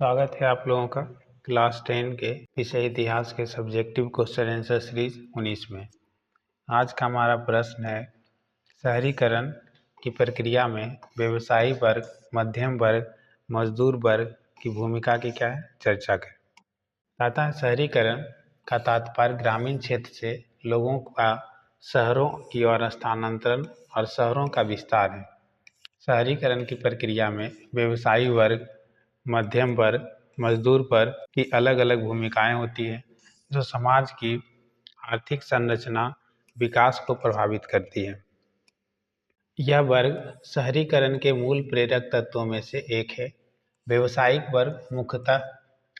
स्वागत है आप लोगों का क्लास 10 के विषय इतिहास के सब्जेक्टिव क्वेश्चन आंसर सीरीज 19 में। आज का हमारा प्रश्न है, शहरीकरण की प्रक्रिया में व्यवसायी वर्ग, मध्यम वर्ग, मजदूर वर्ग की भूमिका की क्या है, चर्चा करें। अतः शहरीकरण का तात्पर्य ग्रामीण क्षेत्र से लोगों का शहरों की ओर स्थानांतरण और शहरों का विस्तार है। शहरीकरण की प्रक्रिया में व्यवसायी वर्ग, मध्यम वर्ग, मजदूर वर्ग की अलग अलग भूमिकाएं होती है, जो समाज की आर्थिक संरचना विकास को प्रभावित करती है। यह वर्ग शहरीकरण के मूल प्रेरक तत्वों में से एक है। व्यवसायिक वर्ग मुख्यतः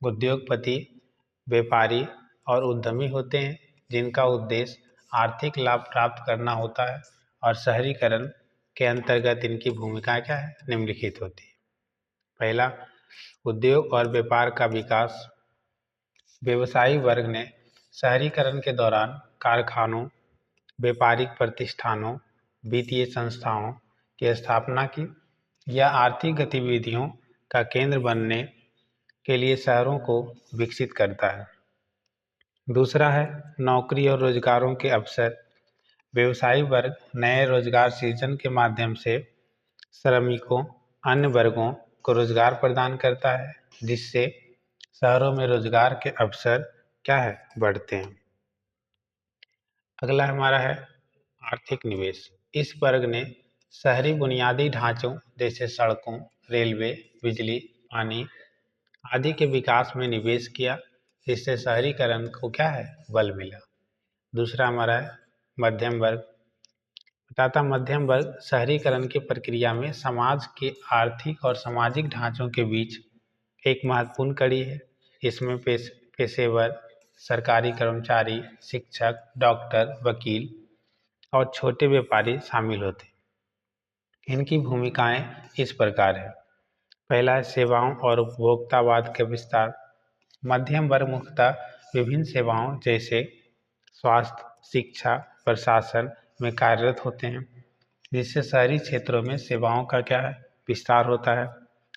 उद्योगपति, व्यापारी और उद्यमी होते हैं, जिनका उद्देश्य आर्थिक लाभ प्राप्त करना होता है, और शहरीकरण के अंतर्गत इनकी भूमिका क्या है, निम्नलिखित होती है। पहला, उद्योग और व्यापार का विकास। व्यवसायी वर्ग ने शहरीकरण के दौरान कारखानों, व्यापारिक प्रतिष्ठानों, वित्तीय संस्थाओं की स्थापना की। यह आर्थिक गतिविधियों का केंद्र बनने के लिए शहरों को विकसित करता है। दूसरा है नौकरी और रोजगारों के अवसर। व्यवसायी वर्ग नए रोजगार सृजन के माध्यम से श्रमिकों, अन्य वर्गों को रोजगार प्रदान करता है, जिससे शहरों में रोजगार के अवसर क्या है, बढ़ते हैं। अगला हमारा है आर्थिक निवेश। इस वर्ग ने शहरी बुनियादी ढांचों जैसे सड़कों, रेलवे, बिजली, पानी आदि के विकास में निवेश किया, जिससे शहरीकरण को क्या है, बल मिला। दूसरा हमारा है मध्यम वर्ग। तथा मध्यम वर्ग शहरीकरण की प्रक्रिया में समाज के आर्थिक और सामाजिक ढांचों के बीच एक महत्वपूर्ण कड़ी है। इसमें पेशेवर, सरकारी कर्मचारी, शिक्षक, डॉक्टर, वकील और छोटे व्यापारी शामिल होते हैं। इनकी भूमिकाएं इस प्रकार है। पहला है सेवाओं और उपभोक्तावाद का विस्तार। मध्यम वर्ग मुख्यतः विभिन्न सेवाओं जैसे स्वास्थ्य, शिक्षा, प्रशासन में कार्यरत होते हैं, जिससे शहरी क्षेत्रों में सेवाओं का क्या है, विस्तार होता है।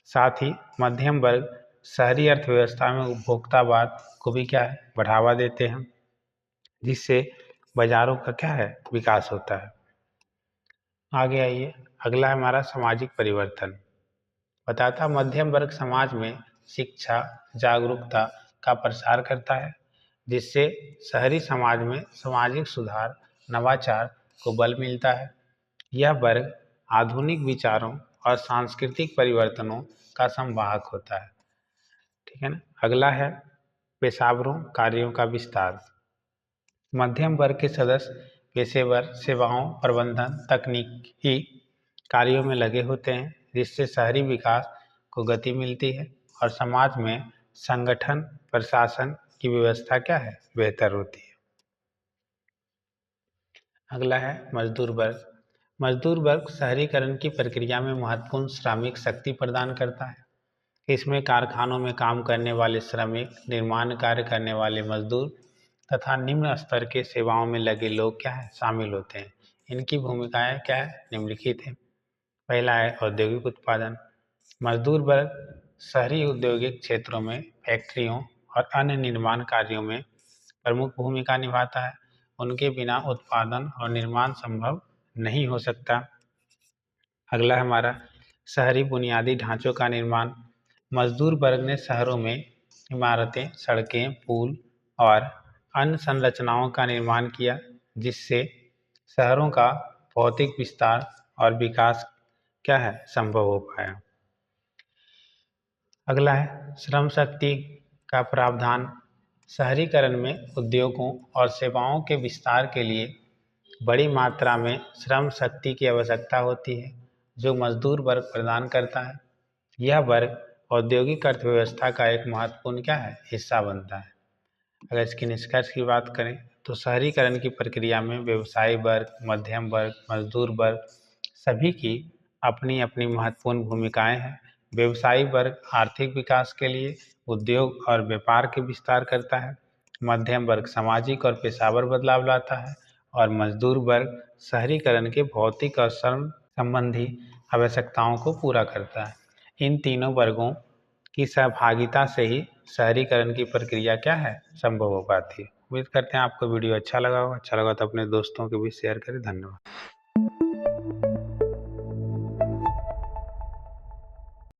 साथ ही मध्यम वर्ग शहरी अर्थव्यवस्था में उपभोक्तावाद को भी क्या है, बढ़ावा देते हैं, जिससे बाजारों का क्या है, विकास होता है। आगे आइए, अगला है हमारा सामाजिक परिवर्तन। बताता मध्यम वर्ग समाज में शिक्षा, जागरूकता का प्रसार करता है, जिससे शहरी समाज में सामाजिक सुधार, नवाचार को बल मिलता है। यह वर्ग आधुनिक विचारों और सांस्कृतिक परिवर्तनों का संवाहक होता है। ठीक है ना। अगला है पेशेवरों कार्यों का विस्तार। मध्यम वर्ग के सदस्य पेशेवर सेवाओं, प्रबंधन, तकनीकी कार्यों में लगे होते हैं, जिससे शहरी विकास को गति मिलती है और समाज में संगठन, प्रशासन की व्यवस्था क्या है, बेहतर होती है। अगला है मजदूर वर्ग। मजदूर वर्ग शहरीकरण की प्रक्रिया में महत्वपूर्ण श्रमिक शक्ति प्रदान करता है। इसमें कारखानों में काम करने वाले श्रमिक, निर्माण कार्य करने वाले मजदूर तथा निम्न स्तर के सेवाओं में लगे लोग क्या है, शामिल होते हैं। इनकी भूमिकाएं क्या है, निम्नलिखित है। पहला है औद्योगिक उत्पादन। मजदूर वर्ग शहरी औद्योगिक क्षेत्रों में फैक्ट्रियों और अन्य निर्माण कार्यों में प्रमुख भूमिका निभाता है। उनके बिना उत्पादन और निर्माण संभव नहीं हो सकता। अगला हमारा शहरी बुनियादी ढांचों का निर्माण। मजदूर वर्ग ने शहरों में इमारतें, सड़कें, पुल और अन्य संरचनाओं का निर्माण किया, जिससे शहरों का भौतिक विस्तार और विकास क्या है, संभव हो पाया। अगला है श्रम शक्ति का प्रावधान। शहरीकरण में उद्योगों और सेवाओं के विस्तार के लिए बड़ी मात्रा में श्रम शक्ति की आवश्यकता होती है, जो मजदूर वर्ग प्रदान करता है। यह वर्ग औद्योगिक अर्थव्यवस्था का एक महत्वपूर्ण क्या है, हिस्सा बनता है। अगर इसके निष्कर्ष की बात करें तो शहरीकरण की प्रक्रिया में व्यवसायी वर्ग, मध्यम वर्ग, मजदूर वर्ग सभी की अपनी अपनी महत्वपूर्ण भूमिकाएं हैं। व्यवसायी वर्ग आर्थिक विकास के लिए उद्योग और व्यापार के विस्तार करता है। मध्यम वर्ग सामाजिक और पेशेवर बदलाव लाता है, और मजदूर वर्ग शहरीकरण के भौतिक और श्रम संबंधी आवश्यकताओं को पूरा करता है। इन तीनों वर्गों की सहभागिता से ही शहरीकरण की प्रक्रिया क्या है, संभव हो पाती है। उम्मीद करते हैं आपको वीडियो अच्छा लगा होगा। अच्छा लगा तो अपने दोस्तों के भी शेयर करें। धन्यवाद।